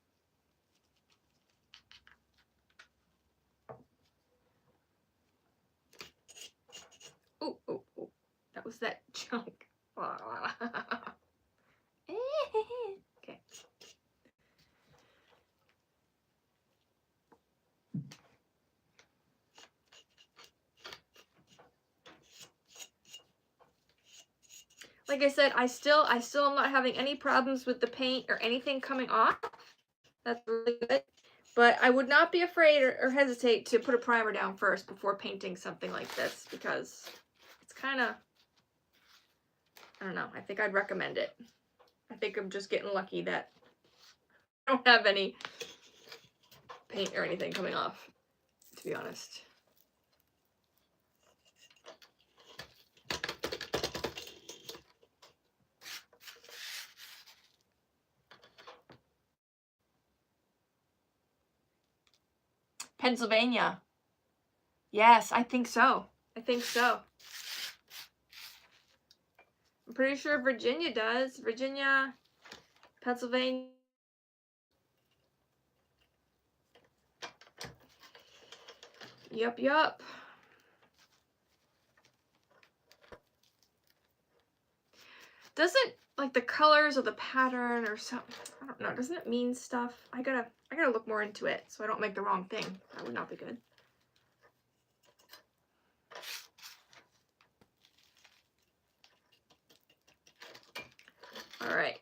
Oh, that was that chunk. Okay. Like I said, I still am not having any problems with the paint or anything coming off. That's really good. But I would not be afraid or hesitate to put a primer down first before painting something like this, because it's kind of, I don't know, I think I'd recommend it. I think I'm just getting lucky that I don't have any paint or anything coming off, to be honest. Pennsylvania. Yes, I think so. I think so. I'm pretty sure Virginia does. Virginia, Pennsylvania. Yup. Doesn't, like, the colors or the pattern or something, I don't know, doesn't it mean stuff? I gotta look more into it so I don't make the wrong thing. That would not be good. All right,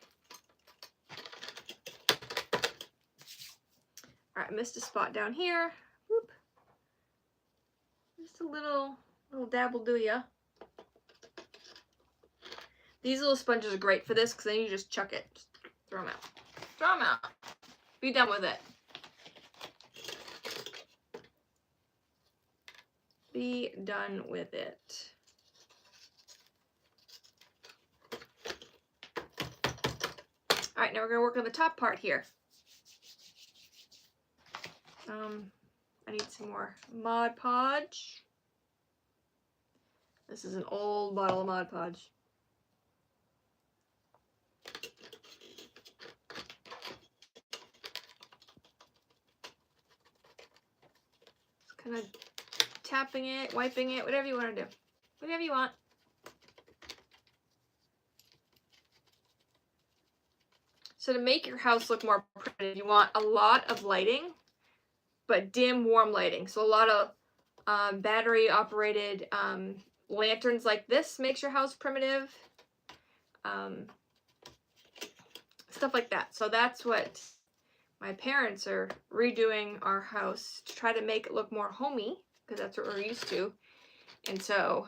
I missed a spot down here. Whoop. Just a little dabble do ya. These little sponges are great for this because then you just chuck it. Just throw them out. Throw them out. Be done with it. Be done with it. All right, now we're going to work on the top part here. I need some more Mod Podge. This is an old bottle of Mod Podge. Just kind of tapping it, wiping it, whatever you want to do. Whatever you want. So to make your house look more pretty, you want a lot of lighting. but dim, warm lighting. So a lot of battery operated lanterns like this makes your house primitive. Stuff like that. So that's what my parents are redoing our house to try to make it look more homey, because that's what we're used to. And so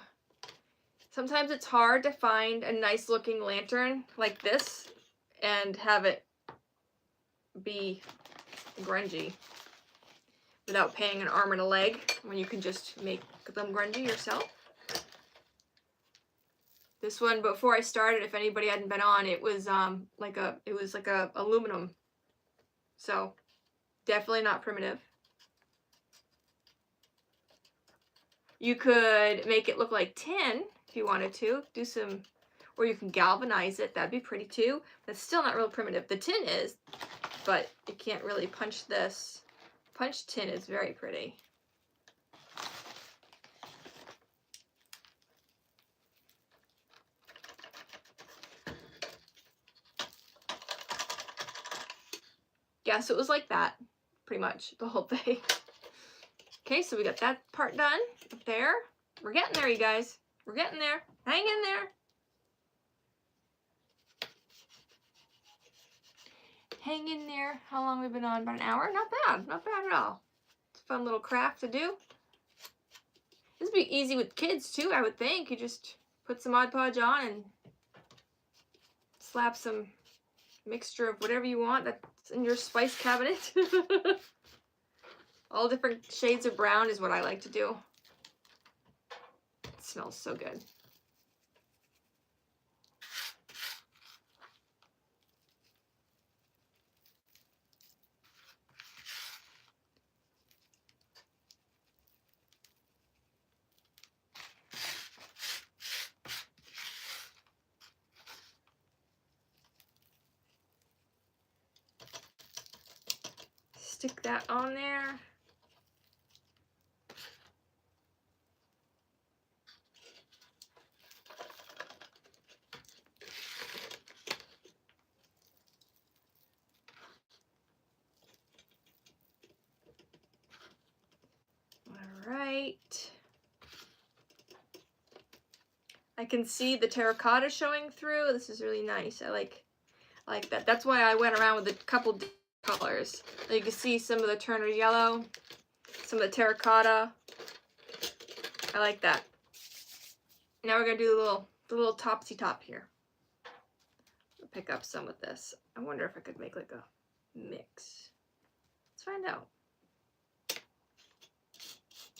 sometimes it's hard to find a nice looking lantern like this and have it be grungy without paying an arm and a leg, when you can just make them grungy yourself. This one, before I started, if anybody hadn't been on, it was like a aluminum. So definitely not primitive. You could make it look like tin if you wanted to. Do some, or you can galvanize it. That'd be pretty too. That's still not real primitive. The tin is, but you can't really punch this. Punch tin is very pretty. Yeah, so it was like that, pretty much, the whole thing. Okay, so we got that part done up there. We're getting there, you guys. We're getting there. Hang in there. Hang in there. How long have we been on? About an hour? Not bad. Not bad at all. It's a fun little craft to do. This would be easy with kids, too, I would think. You just put some Mod Podge on and slap some mixture of whatever you want that's in your spice cabinet. All different shades of brown is what I like to do. It smells so good. Stick that on there. Alright. I can see the terracotta showing through. This is really nice. I like that. That's why I went around with a couple colors. You can see some of the Turner yellow, some of the terracotta. I like that. Now we're gonna do the little topsy top here. I'll pick up some with this. I wonder if I could make like a mix. Let's find out.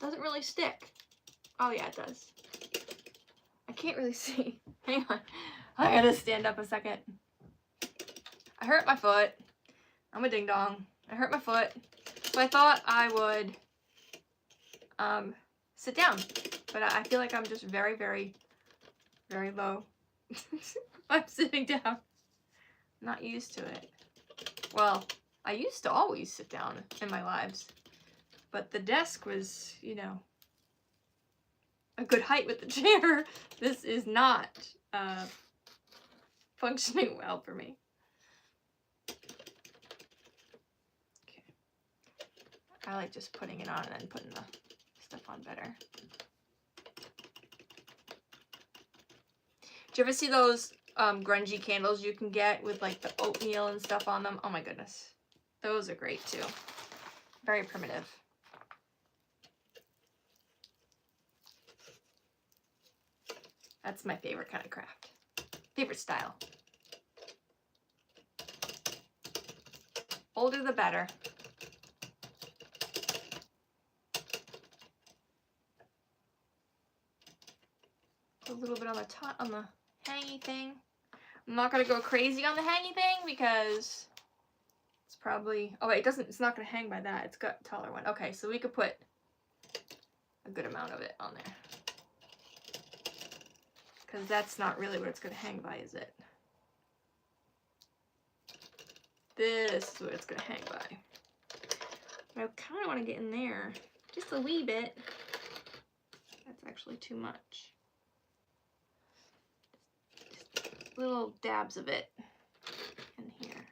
Doesn't really stick. Oh yeah, it does. I can't really see. Hang on. I gotta stand up a second. I hurt my foot. I'm a ding dong. I hurt my foot. So I thought I would sit down. But I feel like I'm just very, very, very low. I'm sitting down. I'm not used to it. Well, I used to always sit down in my lives. But the desk was, you know, a good height with the chair. This is not functioning well for me. Okay. I like just putting it on and then putting the stuff on better. Do you ever see those grungy candles you can get with like the oatmeal and stuff on them? Oh my goodness. Those are great too. Very primitive. That's my favorite kind of craft. Favorite style. Older the better. A little bit on the top, on the hangy thing. I'm not gonna go crazy on the hangy thing because it's probably, oh wait, it's not gonna hang by that. It's got a taller one. Okay, so we could put a good amount of it on there. Because that's not really what it's going to hang by, is it? This is what it's going to hang by. But I kind of want to get in there just a wee bit. That's actually too much. Just little dabs of it in here.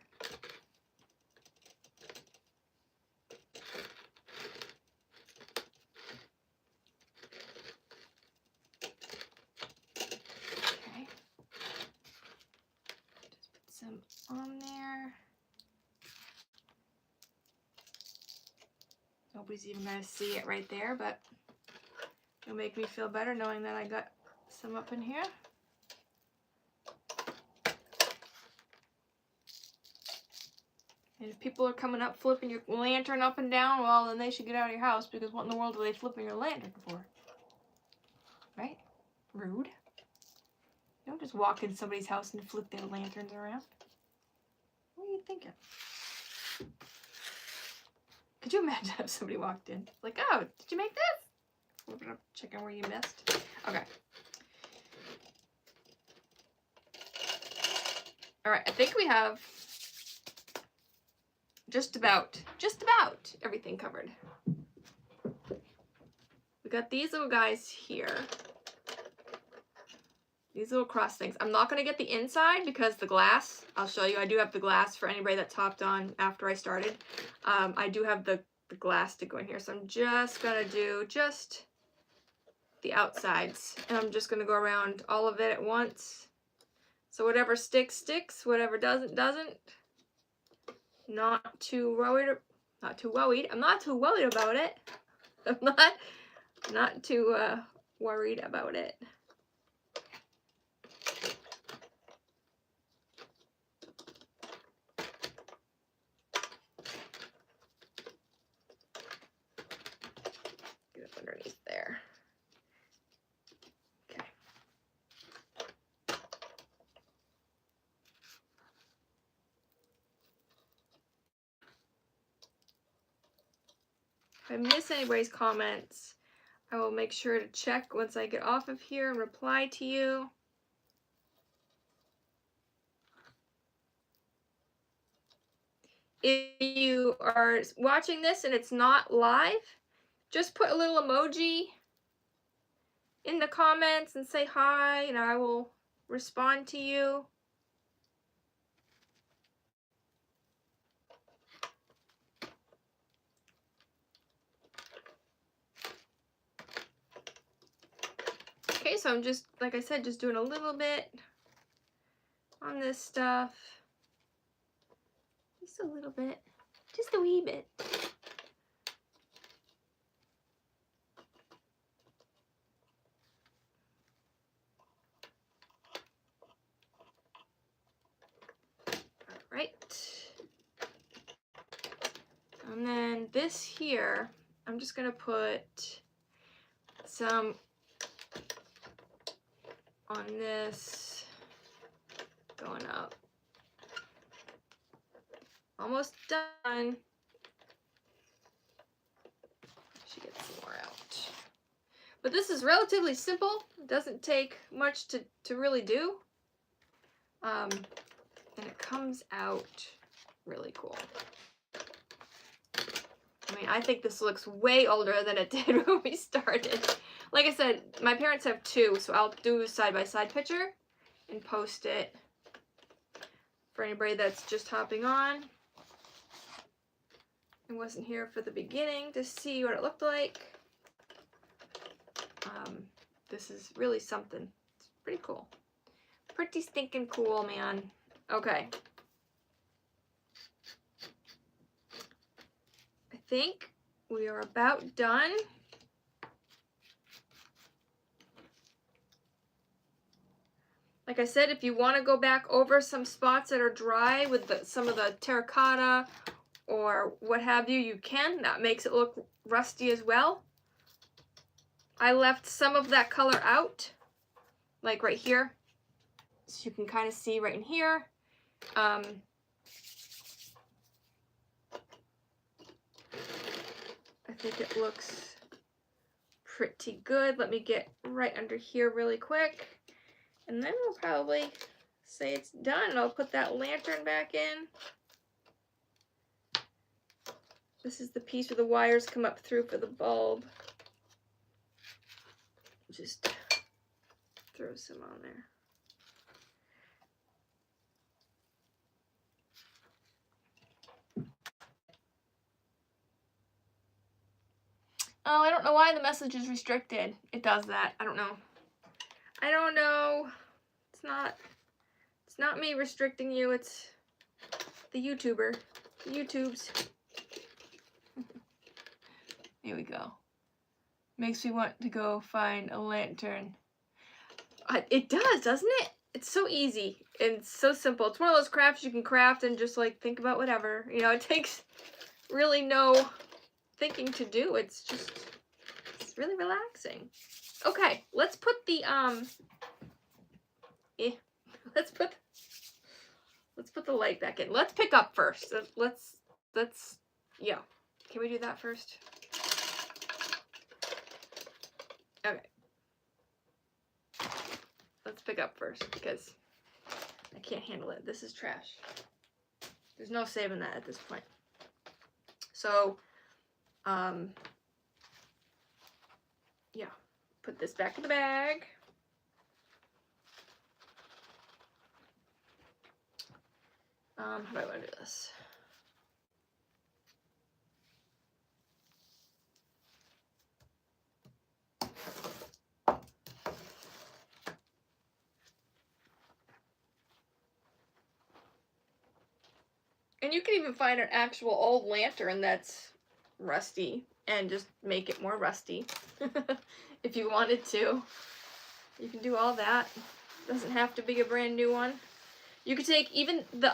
Nobody's even gonna see it right there, but it'll make me feel better knowing that I got some up in here. And if people are coming up flipping your lantern up and down, well, then they should get out of your house, because what in the world are they flipping your lantern for? Right? Rude. You don't just walk in somebody's house and flip their lanterns around. What are you thinking? Could you imagine if somebody walked in? Like, oh, did you make this? Open up, checking where you missed. Okay. Alright, I think we have just about everything covered. We got these little guys here. These little cross things. I'm not going to get the inside because the glass, I'll show you. I do have the glass for anybody that's hopped on after I started. I do have the glass to go in here. So I'm just going to do just the outsides. And I'm just going to go around all of it at once. So whatever sticks, sticks. Whatever doesn't, doesn't. Not too worried. I'm not too worried about it. I'm not too worried about it. Get up underneath there. Okay. If I miss anybody's comments, I will make sure to check once I get off of here and reply to you. If you are watching this and it's not live, just put a little emoji in the comments and say hi, and I will respond to you. Okay, so I'm just, like I said, just doing a little bit on this stuff. Just a little bit. Just a wee bit. Alright. And then this here, I'm just going to put some on this going up. Almost done. Should get some more out. But this is relatively simple. It doesn't take much to really do. And it comes out really cool. I mean, I think this looks way older than it did when we started. Like I said, my parents have two, so I'll do a side-by-side picture and post it for anybody that's just hopping on and wasn't here for the beginning to see what it looked like. This is really something. It's pretty cool. Pretty stinking cool, man. Okay. I think we are about done. Like I said, if you want to go back over some spots that are dry with some of the terracotta or what have you, you can. That makes it look rusty as well. I left some of that color out, like right here. So you can kind of see right in here. I think it looks pretty good. Let me get right under here really quick. And then we'll probably say it's done. And I'll put that lantern back in. This is the piece where the wires come up through for the bulb. Just throw some on there. Oh, I don't know why the message is restricted. It does that. I don't know. I don't know. It's not me restricting you. It's the YouTuber. The YouTubes. Here we go. Makes me want to go find a lantern. It does, doesn't it? It's so easy and so simple. It's one of those crafts you can craft and just like think about whatever. You know, it takes really no thinking to do. It's really relaxing. Okay, let's put the let's put the light back in. Let's pick up first. Let's yeah. Can we do that first? Okay. Let's pick up first because I can't handle it. This is trash. There's no saving that at this point. So, yeah. Put this back in the bag. How do I want to do this? And you can even find an actual old lantern that's rusty and just make it more rusty if you wanted to. You can do all that. Doesn't have to be a brand new one. You could take even the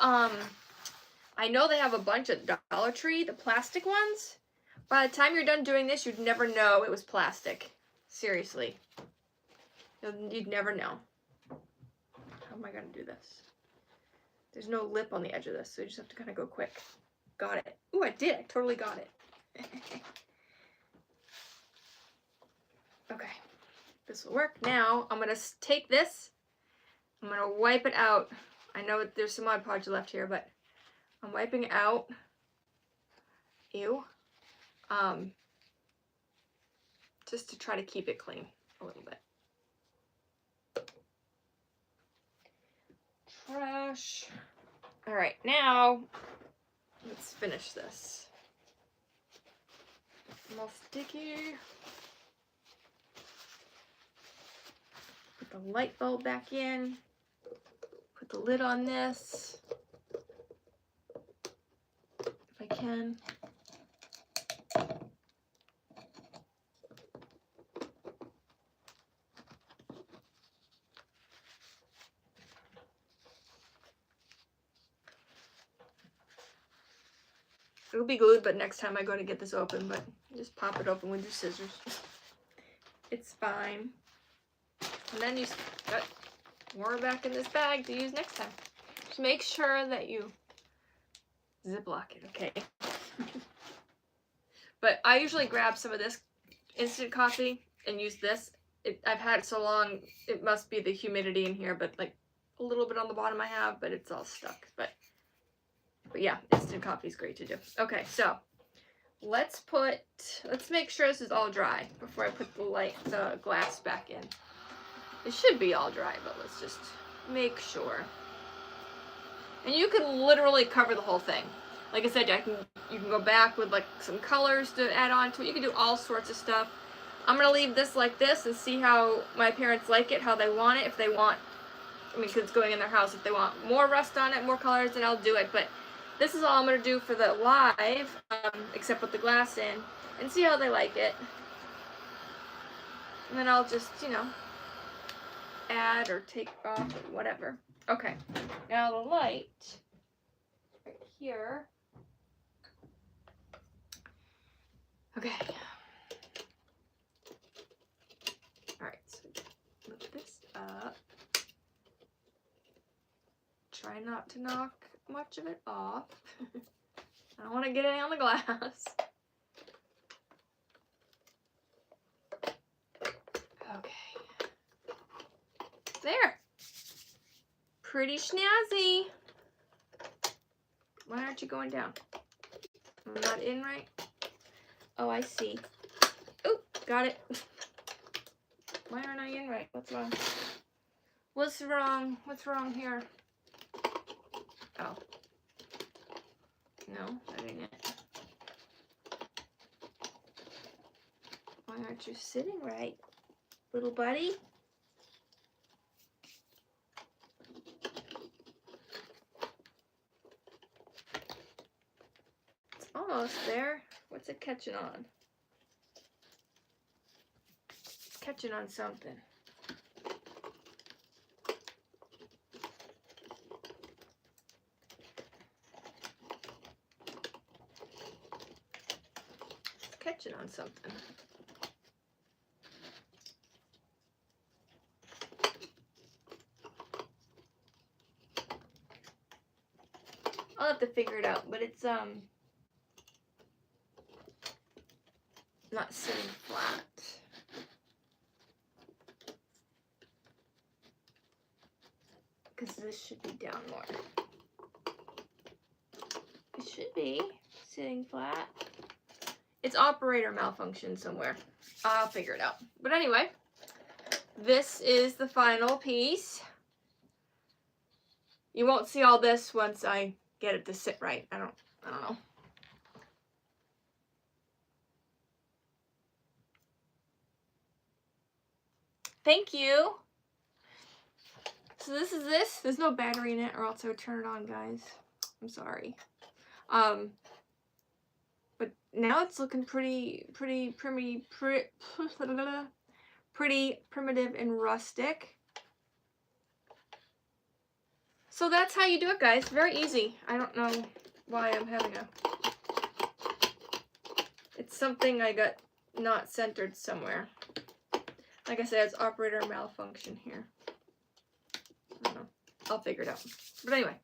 I know they have a bunch at Dollar Tree, the plastic ones. By the time you're done doing this, you'd never know it was plastic. Seriously. You'd never know. How am I gonna do this? There's no lip on the edge of this, so you just have to kind of go quick. Got it. Ooh, I did. I totally got it. Okay. This will work. Now, I'm going to take this. I'm going to wipe it out. I know there's some Mod Podge left here, but I'm wiping it out. Ew. Just to try to keep it clean a little bit. Trash. All right, now let's finish this. More sticky. Put the light bulb back in. Put the lid on this. If I can. It'll be glued, but next time I go to get this open, but just pop it open with your scissors. It's fine. And then you got more back in this bag to use next time. Just make sure that you Ziploc it, okay? But I usually grab some of this instant coffee and use this. I've had it so long, it must be the humidity in here, but like a little bit on the bottom I have, but it's all stuck. But yeah, instant coffee is great to do. Okay, so let's make sure this is all dry before I put the glass back in. It should be all dry, but let's just make sure. And you can literally cover the whole thing. Like I said, you can go back with like some colors to add on to it. You can do all sorts of stuff. I'm gonna leave this like this and see how my parents like it, how they want it. If they want, I mean, because it's going in their house. If they want more rust on it, more colors, then I'll do it. But this is all I'm going to do for the live, except put the glass in, and see how they like it. And then I'll just, you know, add or take off or whatever. Okay, now the light, right here. Okay. Alright, so lift this up. Try not to knock much of it off. I don't want to get any on the glass. Okay. There. Pretty snazzy. Why aren't you going down? I'm not in right? Oh, I see. Oh, got it. Why aren't I in right? What's wrong? What's wrong? What's wrong here? Oh. No, that ain't it. Why aren't you sitting right, little buddy? It's almost there. What's it catching on? catching on something. It's catching on something. I'll have to figure it out, but it's not sitting flat. Because this should be down more. It should be sitting flat. It's operator malfunction somewhere. I'll figure it out. But anyway, this is the final piece. You won't see all this once I get it to sit right. I don't know. Thank you. So this is this. There's no battery in it, or else I would turn it on, guys. I'm sorry. But now it's looking pretty primitive and rustic. So that's how you do it, guys. Very easy. I don't know why I'm having a... It's something I got not centered somewhere. Like I said, it's operator malfunction here. I don't know. I'll figure it out. But anyway,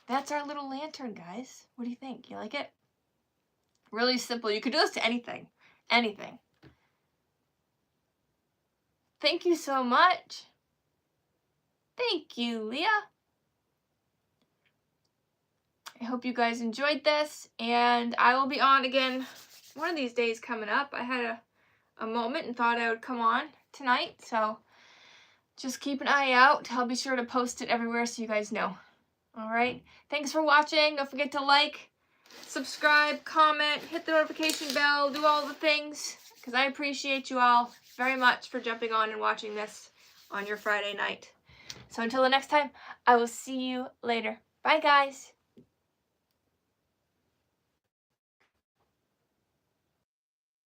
that's our little lantern, guys. What do you think? You like it? Really simple. You could do this to anything. Anything. Thank you so much. Thank you, Leah. I hope you guys enjoyed this, and I will be on again one of these days coming up. I had a moment and thought I would come on tonight, so just keep an eye out. I'll be sure to post it everywhere so you guys know. Alright, thanks for watching. Don't forget to like, subscribe, comment, hit the notification bell, do all the things, because I appreciate you all very much for jumping on and watching this on your Friday night. So until the next time, I will see you later. Bye, guys.